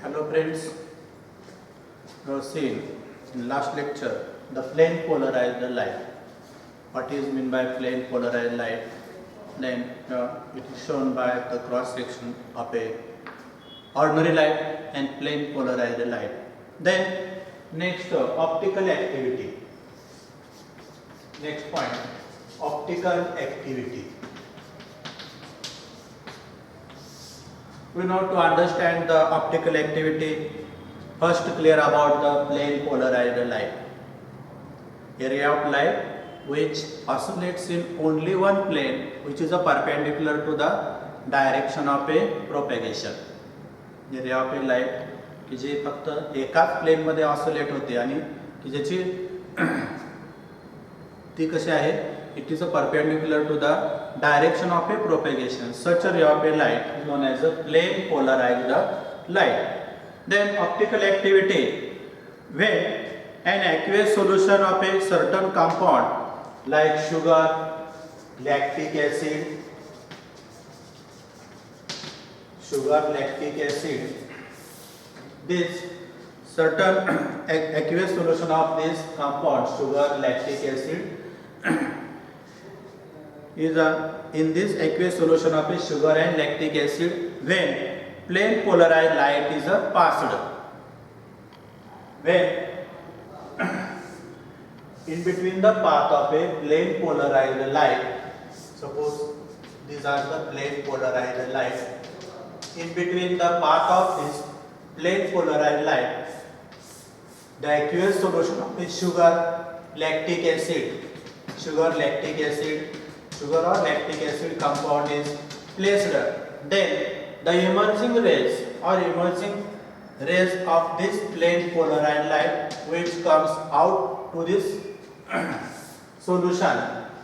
Hello friends, we have seen in last lecture the plane polarized light. What is meant by plane polarized light? Then it is shown by the cross section of a ordinary light and plane polarized light. Then next optical activity. Next point, optical activity. We know to understand the optical activity, first clear about the plane polarized light. A ray of light which oscillates in only one plane, which is a perpendicular to the direction of a propagation. A ray of a light की जे फक्त एकाच plane मध्ये oscillate होते आणि की ज्याची ती कशी आहे, it is a perpendicular to the direction of a propagation. Such a ray of a light is known as a plane polarized light. Then optical activity, when an aqueous solution of a certain compound like sugar, lactic acid, this certain aqueous solution of this compound sugar, lactic acid is in this aqueous solution of a sugar and lactic acid, when plane polarized light is passed, when in between the path of a plane polarized light, suppose these are the plane polarized light, in between the path of this plane polarized light, the aqueous solution of a sugar, lactic acid, sugar or lactic acid compound is placed. Then the emerging rays of this plane polarized light which comes out to this solution,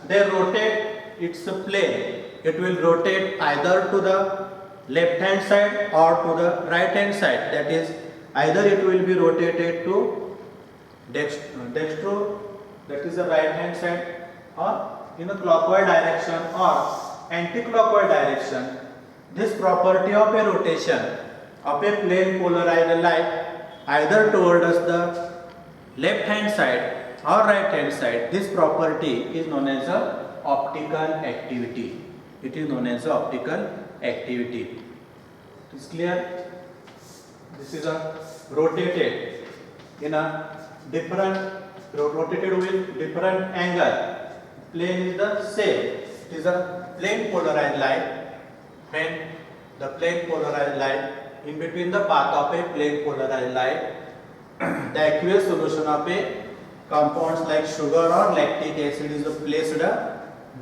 they rotate its plane. It will rotate either to the left hand side or to the right hand side. That is, either it will be rotated to dextro, that is the right hand side, or in a clockwise direction or anti-clockwise direction. This property of a rotation of a plane polarized light either towards the left hand side or right hand side, this property is known as a optical activity. It is known as a optical activity. It is clear? This is a rotated in a rotated with different angle. Plane is the same. It is a plane polarized light. When the plane polarized light, in between the path of a plane polarized light, the aqueous solution of a compounds like sugar or lactic acid is placed.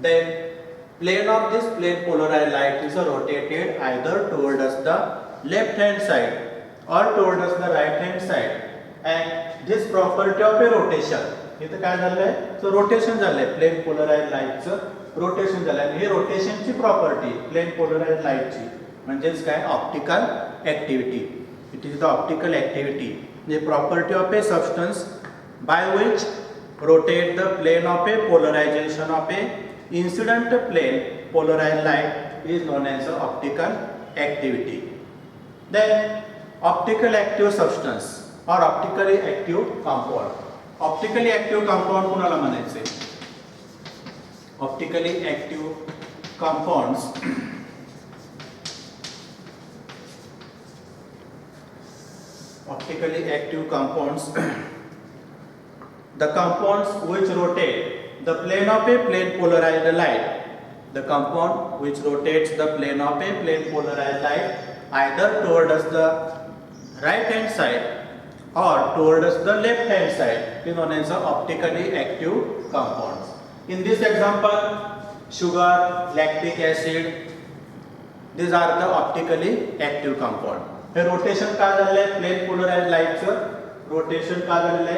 Then plane of this plane polarized light is rotated either towards the left hand side or towards the right hand side. And this property of a rotation, इथं काय झालंय, तर rotation झालंय, plane polarised लाईटचं rotation झालंय आणि हे रोटेशनची property plane polarised लाईटची म्हणजेच काय, optical activity. It is the optical activity, the property of a substance by which rotate the plane of a polarization of a incident plane polarized light is known as the optical activity. Then optically active substance or optically active compound. Optically active compound कुणाला म्हणायचे? Optically active compounds optically active compounds the compounds which rotate the plane of a plane polarized light, the compound which rotates the plane of a plane polarized light either towards the right hand side or towards the left hand side is known as the optically active compounds. In this example, sugar, lactic acid, these are the optically active compound. हे rotation का झालंय, plane polarised लाईटचं rotation का झालंय,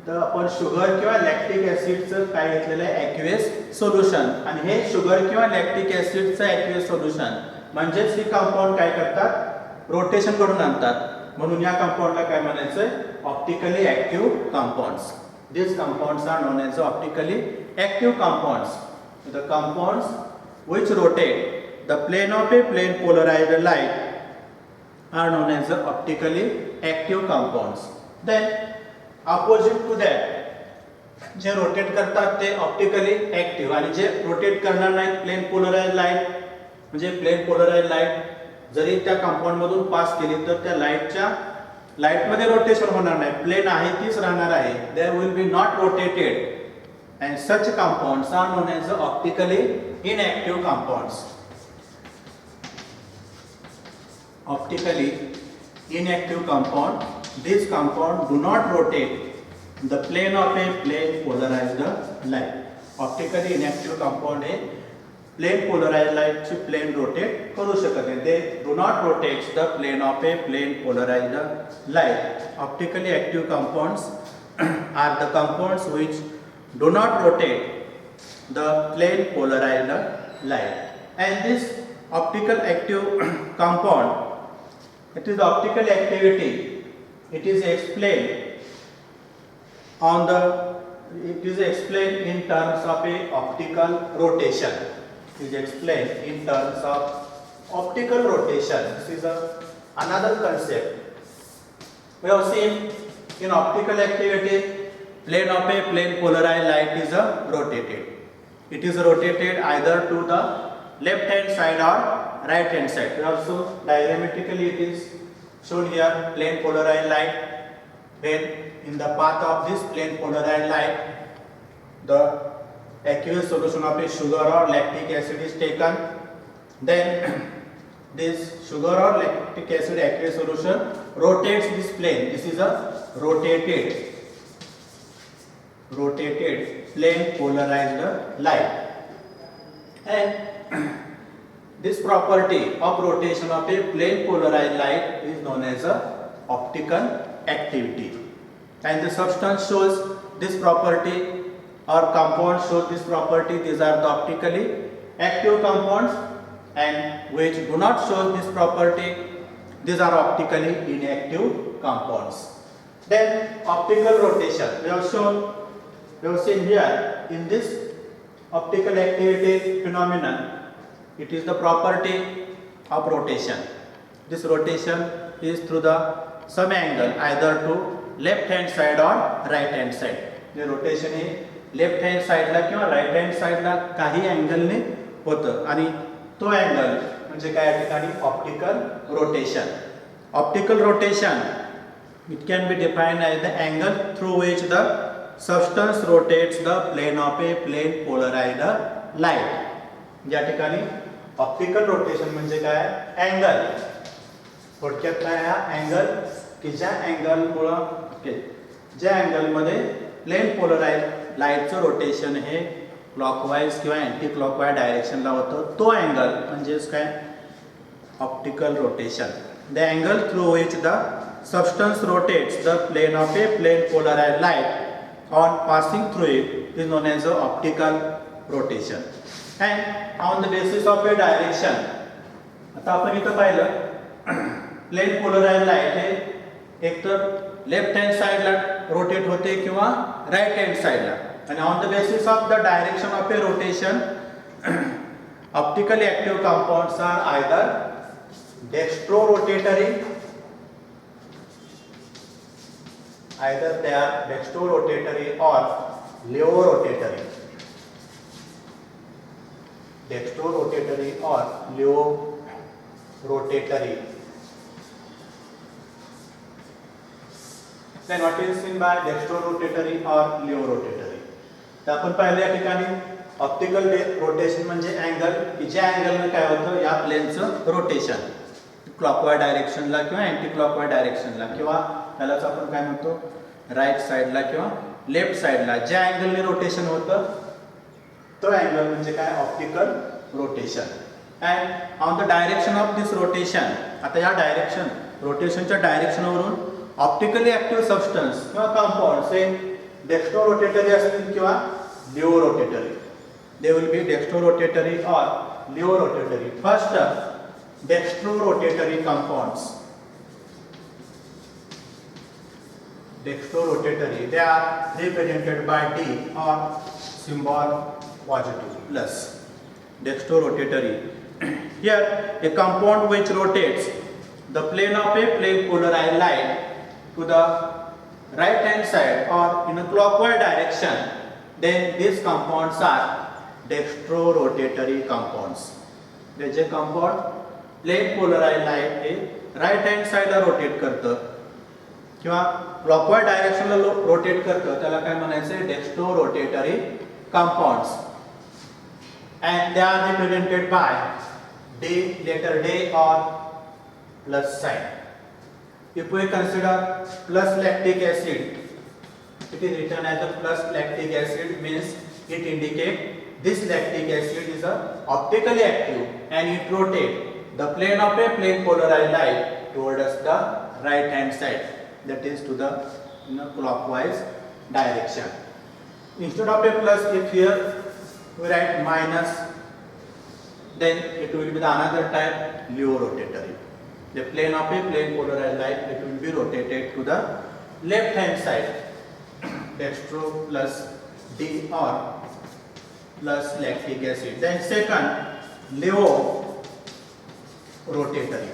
तर आपण sugar किंवा lactic ऍसिडचं काय घेतलेलं आहे, ॲक्युएस सोल्युशन. आणि हे शुगर किंवा लॅक्टिक ऍसिडचं ॲक्युएस सोल्युशन म्हणजेच हे कंपाऊंड काय करतात, रोटेशन करून आणतात. म्हणून या कंपाऊंडला काय म्हणायचं, optically active compounds. These compounds are known as optically active compounds. The compounds which rotate the plane of a plane polarized light are known as the optically active compounds. Then opposite to that, J rotate करतात ते optically active आणि जे rotate करणार नाहीत plane polarised light म्हणजे plane polarised light जरी त्या compound मधून पास केली तर त्या लाईट मध्ये रोटेशन होणार नाही, प्लेन आहे तीच राहणार आहे. There will be not rotated and such compounds are known as optically inactive compounds. Optically inactive compound, these compound do not rotate the plane of a plane polarized light. Optically inactive compound हे plane polarized light ची plane rotate करू शकत नाही. They do not rotate the plane of a plane polarized light. Optically active compounds are the compounds which do not rotate the plane polarized light. And this optical active compound, it is optical activity, it is explained in terms of a optical rotation. It is explained in terms of optical rotation. This is another concept. We have seen in optical activity, plane of a plane polarized light is rotated. It is rotated either to the left hand side or right hand side. Also diagrammatically it is shown here, plane polarized light. When in the path of this plane polarized light, the aqueous solution of a sugar or lactic acid is taken. Then this sugar or lactic acid aqueous solution rotates this plane. This is a rotated plane polarized light. And this property of rotation of a plane polarized light is known as optical activity. And the substance shows this property or compound shows this property. These are the optically active compounds, and which do not show this property, these are optically inactive compounds. Then optical rotation. We have seen here in this optical activity phenomenon, it is the property of rotation. This rotation is through the some angle either to left hand side or right hand side. जे रोटेशन हे left hand साइडला किंवा right hand साइडला काही अँगलने होतं आणि तो अँगल म्हणजे काय ठिकाणी optical rotation. Optical rotation it can be defined as the angle through which the substance rotates the plane of a plane polarized light. या ठिकाणी ऑप्टिकल रोटेशन म्हणजे काय अँगल, थोडक्यात काय हा अँगल की ज्या अँगलमध्ये प्लेन पोलराइज्ड लाईटचं रोटेशन हे क्लॉकवाईज किंवा अँटी क्लॉकवाईज डायरेक्शनला होतं, तो अँगल म्हणजेच काय optical rotation. The angle through which the substance rotates the plane of a plane polarized light on passing through it is known as optical rotation. And on the basis of a direction, आता आपण इथं पाहिलं plane polarised light हे एकतर left hand साइडला rotate होते किंवा right hand साइडला, आणि on the basis of the direction of a rotation optically active compounds are either dextrorotatory, either they are dextrorotatory or levorotatory. Dextrorotatory or levorotatory. Then what is seen by dextrorotatory or levorotatory? तर आपण पाहिलं या ठिकाणी optical rotation म्हणजे angle की ज्या अँगलने काय होतं या प्लेनचं रोटेशन क्लॉकवाईज डायरेक्शनला किंवा अँटी क्लॉकवाईज डायरेक्शनला किंवा त्यालाच आपण काय म्हणतो राईट साइडला किंवा लेफ्ट साइडला ज्या अँगलने रोटेशन होतं तो अँगल म्हणजे काय optical rotation. And on the direction of this rotation, आता या डायरेक्शन रोटेशनच्या डायरेक्शनवरून ऑप्टिकली ऍक्टिव्ह सबस्टन्स किंवा कंपाऊंड्स हे डेक्स्ट्रोरोटेटरी असतील किंवा laevorotatory. They will be dextrorotatory और laevorotatory. First dextrorotatory compounds. Dextrorotatory, they are represented by D or symbol positive plus. Dextrorotatory. Here a compound which rotates the plane of a plane polarized light to the right hand side or in a clockwise direction, then these compounds are dextrorotatory compounds. जे compound plane polarize light हे right hand साइडला rotate करतं किंवा clockwise डायरेक्शनला rotate करतं त्याला काय म्हणायचं dextrorotatory compounds and they are represented by D, letter D or plus sign. If we consider plus lactic acid, it is written as a plus lactic acid, means it indicates this lactic acid is a optically active and it rotates the plane of a plane polarized light towards the right hand side, that is to the clockwise direction. Instead of a plus, if here we write minus, then it will be the another type levorotatory. The plane of a plane polarized light, it will be rotated to the left hand side, dextro plus D or plus lactic acid. Then second, levorotatory.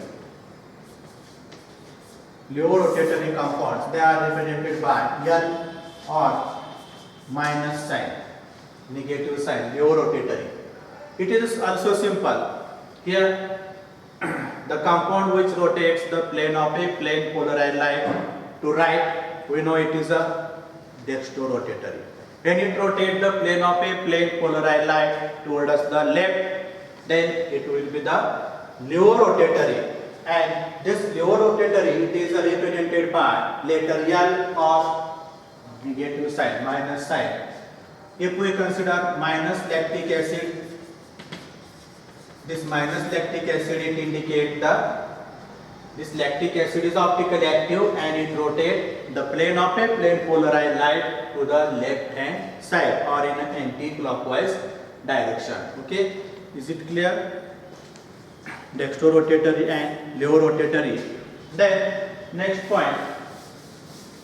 Levorotatory compounds, they are represented by L or minus sign, negative sign, levorotatory. It is also simple. Here the compound which rotates the plane of a plane polarized light to right, we know it is a dextrorotatory. When it rotates the plane of a plane polarized light towards the left, then it will be the levorotatory. And this levorotatory, it is represented by letter L or negative sign, minus sign. If we consider minus lactic acid, this minus lactic acid, it indicates this lactic acid is optically active and it rotates the plane of a plane polarized light to the left hand side or in an anti-clockwise direction. Okay, is it clear? Dextrorotatory and levorotatory. Then next point,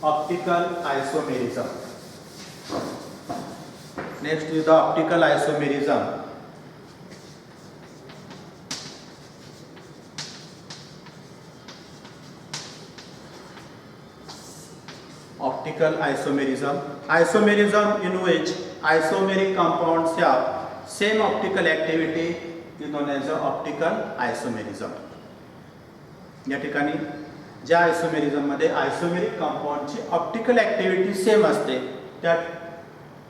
optical isomerism. Next is the optical isomerism. Optical isomerism. Isomerism in which isomeric compounds have same optical activity is known as optical isomerism. या ठिकाणी ज्या isomerism मध्ये आयसोमेरिक कंपाउंडची optical activity same असते त्या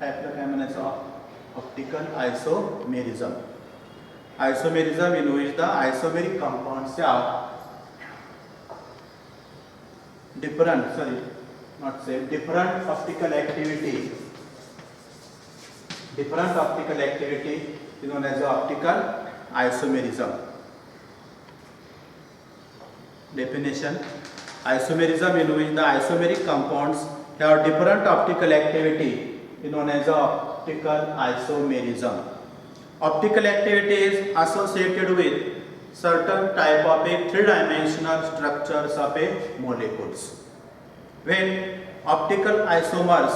टाइपला काय म्हणायचं optical isomerism. Isomerism in which the isomeric compounds have different optical activity. Different optical activity is known as optical isomerism. Definition: isomerism in which the isomeric compounds have different optical activity is known as optical isomerism. Optical activity is associated with certain type of a three-dimensional structures of a molecules. When optical isomers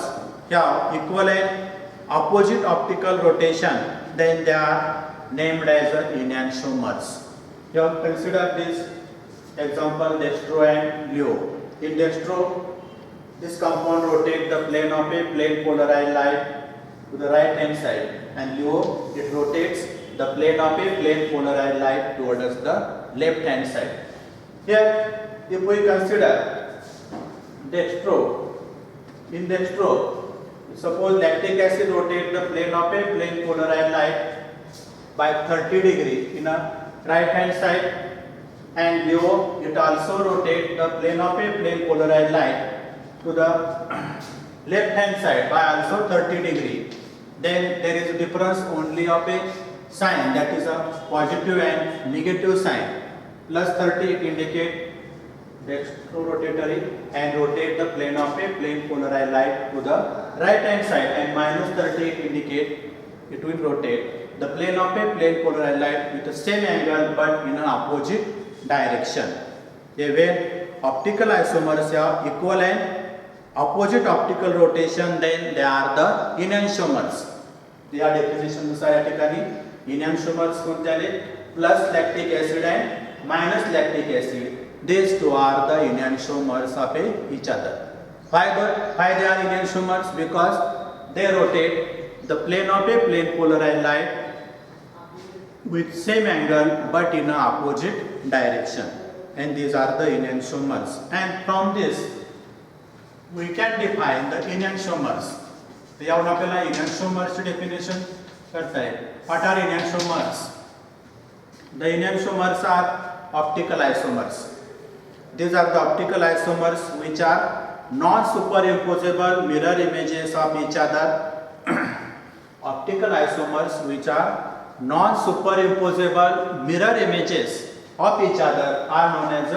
have equal and opposite optical rotation, then they are named as enantiomers. You have considered this example dextro and leo. In dextro, this compound rotates the plane of a plane polarized light to the right hand side, and leo, it rotates the plane of a plane polarized light towards the left hand side. Here, if we consider dextro, in dextro, suppose lactic acid rotates the plane of a plane polarized light by 30 degree in a right hand side, and leo, it also rotates the plane of a plane polarized light to the left hand side by also 30 degree. Then there is a difference only of a sign, that is a positive and negative sign. Plus 30 it indicates dextrorotatory and rotate the plane of a plane polarized light to the right hand side, and minus 30 it indicates it will rotate the plane of a plane polarized light with the same angle but in an opposite direction. When optical isomers have equal and opposite optical rotation, then they are the enantiomers. या definition नुसार या ठिकाणी enantiomers कोणते आले? Plus lactic acid and minus lactic acid. these two are the enantiomers of each other. Why they are enantiomers? Because they rotate the plane of a plane polarized light with same angle but in a opposite direction, and these are the enantiomers. And from this we can define the enantiomers. यावरून आपल्याला enantiomers definition करता है. What are enantiomers? The enantiomers are optical isomers. These are the optical isomers which are non-superimposable mirror images of each other. Optical isomers which are non-superimposable mirror images of each other are known as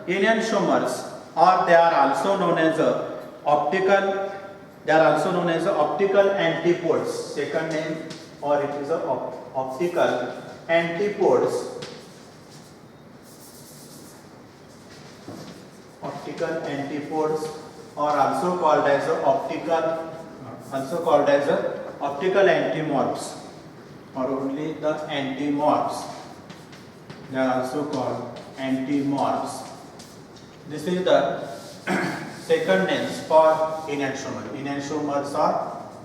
enantiomers, or they are also known as optical antipodes. Second name, or it is optical antipodes. Optical antipodes, or also called as optical antimorphs, or only the antimorphs. They are also called antimorphs. This is the second names for enantiomer. Enantiomers are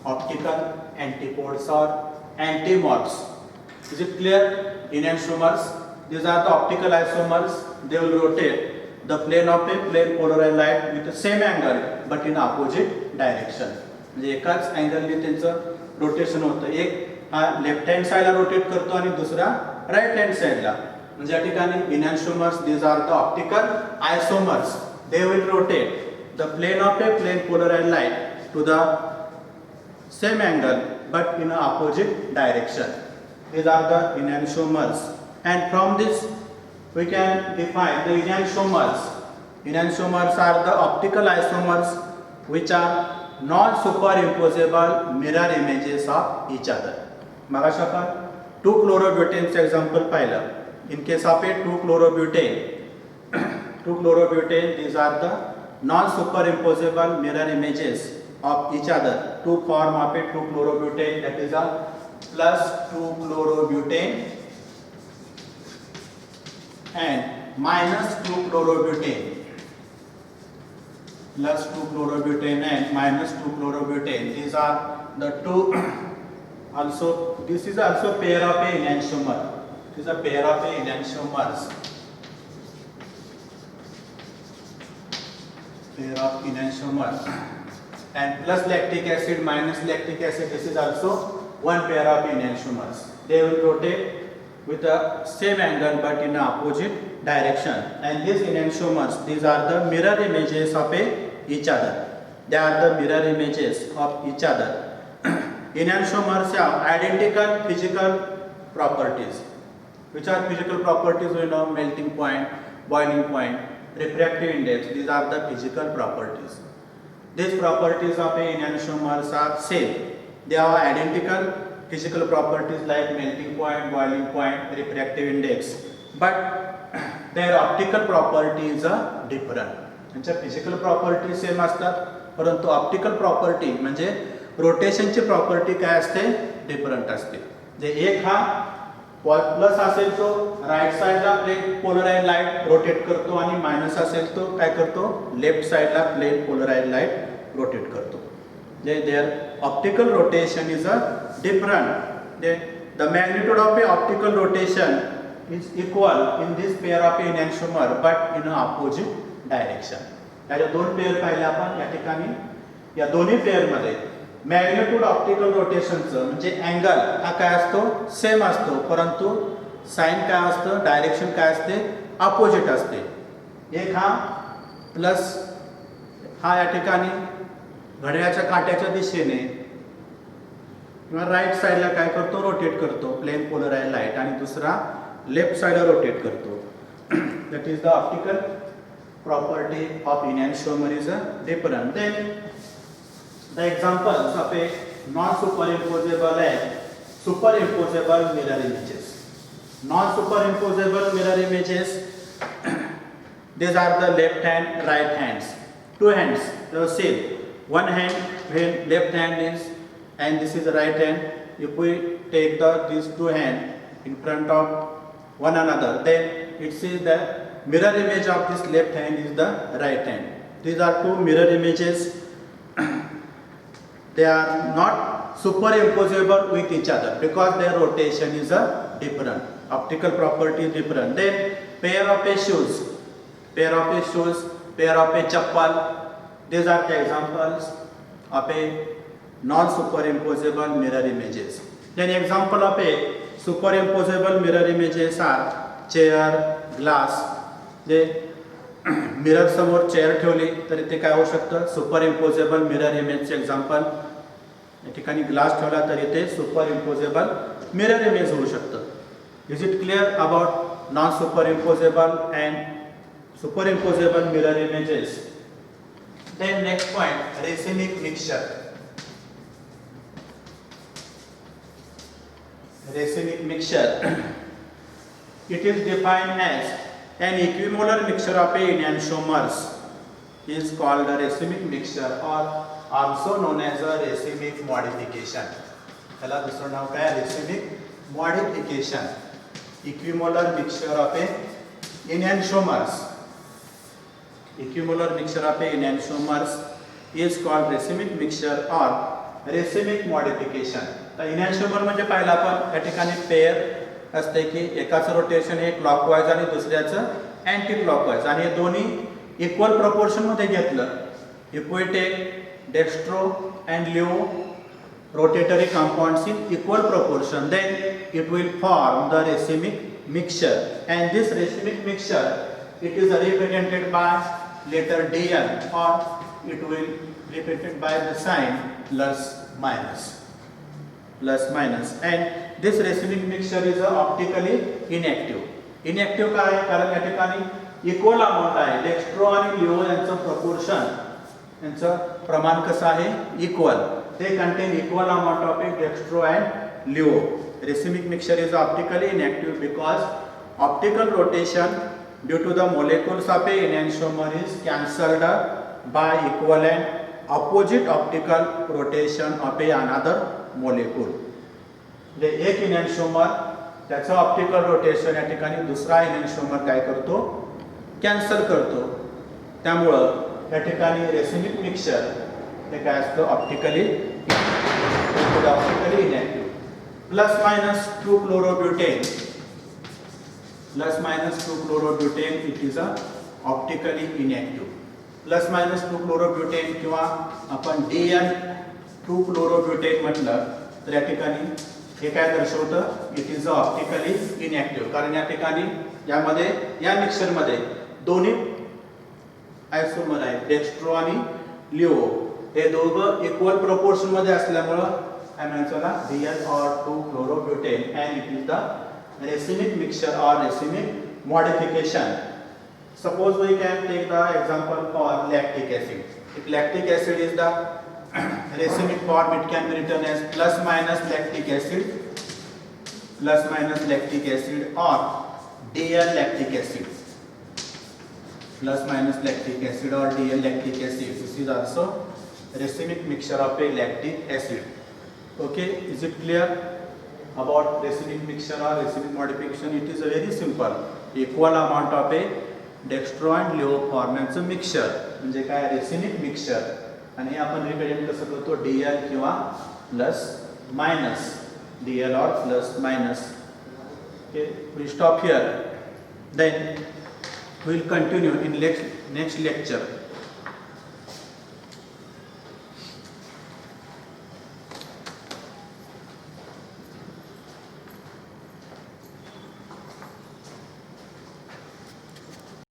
optical antipodes or antimorphs. Is it clear? Enantiomers, these are the optical isomers. They will rotate the plane of a plane polarized light with the same angle but in opposite direction. म्हणजे एकाच अँगलने त्यांचं rotation होतं. एक हा left hand साइडला rotate करतो आणि दुसरा राईट हँड साइडला. म्हणजे या ठिकाणी enantiomers, these are the optical isomers. They will rotate the plane of a plane polarized light to the same angle but in a opposite direction. These are the enantiomers. And from this we can define the enantiomers. Enantiomers are the optical isomers which are non-superimposable mirror images of each other. मगाशी आपण 2-chlorobutane चे example पाहिलं. In case of a 2-chlorobutane, these are the non-superimposable mirror images of each other. To form of a 2-chlorobutane, that is a plus 2-chlorobutane and minus 2-chlorobutane. Plus 2-chlorobutane and minus 2-chlorobutane. These are the two. Also, this is also pair of a enantiomer. This is a pair of a enantiomers. Pair of enantiomers. And plus lactic acid, minus lactic acid. This is also one pair of enantiomers. They will rotate with the same angle but in opposite direction. And these enantiomers, these are the mirror images of each other. They are the mirror images of each other. Enantiomers have identical physical properties. Which are physical properties? We know melting point, boiling point, refractive index. These are the physical properties. These properties of enantiomers are same. They have identical physical properties like melting point, boiling point, refractive index. But their optical properties are different. त्यांच्या physical property same असतात, परंतु optical property म्हणजे रोटेशनची property काय असते, different असते. जे एक हा plus असेल तो राईट साइडला प्लेन पोलराइज लाईट रोटेट करतो आणि मायनस असेल तो काय करतो, लेफ्ट साइडला प्लेन पोलराइज लाईट रोटेट करतो. जे their optical rotation is a different. The magnitude of a optical rotation is equal in this pair of enantiomer but in a opposite direction. याच्या दोन पेअर पाहिले आपण या ठिकाणी. या दोन्ही पेअर मध्ये मॅग्निट्यूड ऑप्टिकल रोटेशनचं म्हणजे अँगल हा काय असतो, सेम असतो, परंतु साइन काय असतं, डायरेक्शन काय असते, अपोजिट असते. एक हा प्लस हा या ठिकाणी घड्याळाच्या काट्याच्या दिशेने किंवा राईट साइडला काय करतो, रोटेट करतो प्लेन पोलराइज लाईट, आणि दुसरा लेफ्ट साइडला रोटेट करतो. That is the optical property of enantiomer is different. Then the examples of a non-superimposable and superimposable mirror images. Non-superimposable mirror images, these are the left hand, right hands, two hands. You see, one hand when left hand is and this is the right hand. If we take these two hands in front of one another, then it says that mirror image of this left hand is the right hand. These are two mirror images. They are not superimposable with each other because their rotation is different. Optical property is different. Then pair of a shoes, pair of a shoes, pair of a chappal. These are the examples of a non-superimposable mirror images. Then example of a superimposable mirror images are chair, glass. J mirror समोर chair ठेवली तर इथे काय होऊ शकतं, super imposable mirror इमेजचे example. या ठिकाणी glass ठेवला तर इथे सुपर इम्पोजेबल मिरर इमेज होऊ शकतं. Is it clear about non superimposable and superimposable mirror images. Then next point, racemic mixture. Racemic mixture. It is defined as an equimolar mixture of enantiomers is called a racemic mixture or also known as a racemic modification. त्याला दुसरं नाव काय, racemic modification. Equimolar mixture of enantiomers. Equimolar mixture of enantiomers is called racemic mixture or racemic modification. इनॅन्शिओमर म्हणजे पाहिलं आपण या ठिकाणी pair असते की एकाचं रोटेशन हे क्लॉकवाईज आणि दुसऱ्याचं अँटी क्लॉकवाईज आणि हे दोन्ही इक्वल प्रपोर्शनमध्ये घेतलं. If we take dextro and levorotatory compounds in equal proportion, then it will form the racemic mixture. And this racemic mixture, it is represented by letter Dn or it will represented by the sign plus minus. And this racemic mixture is optically inactive. Inactive काय आहे, कारण या ठिकाणी equal amount आहे. Dextro आणि लिओ यांचं proportion, यांचं प्रमाण कसं आहे, equal. they contain equal amount of dextro and leo. Racemic mixture is optically inactive because optical rotation due to the molecules of a enantiomer is cancelled by equal and opposite optical rotation of a another molecule. जे एक enantiomer त्याचं optical rotation या ठिकाणी दुसरा enantiomer काय करतो, cancel करतो. त्यामुळं या ठिकाणी रेसिमिक मिक्सचर हे काय असतं, optically inactive. Plus minus 2 chlorobutane, plus minus 2 chlorobutane it is a optically inactive. Plus minus 2 chlorobutane किंवा आपण DN2 क्लोरोब्युटेन म्हटलं तर या ठिकाणी हे काय दर्शवतं, it is a optically inactive. कारण या ठिकाणी यामध्ये या मिक्सचरमध्ये दोन्ही आयसोमर आहेत, डेक्स्ट्रो आणि लिओ. हे दोघं इक्वल प्रोपोर्शन मध्ये असल्यामुळं काय म्हणायचं ना, DN or 2 chlorobutane and it is the racemic mixture or racemic modification. Suppose we can take the example for lactic acid. If lactic acid is the racemic form, it can be written as plus minus lactic acid or DN lactic acid. Plus minus lactic acid or DN lactic acid. This is also racemic mixture of a lactic acid. Okay, is it clear about racemic mixture or racemic modification? It is a very simple, equal amount of a dextro and leo formanचं mixture म्हणजे काय, racemic mixture. आणि हे आपण represent कसं करतो, DL किंवा plus minus, DL or plus minus. Okay, we stop here. Then we will continue in next lecture.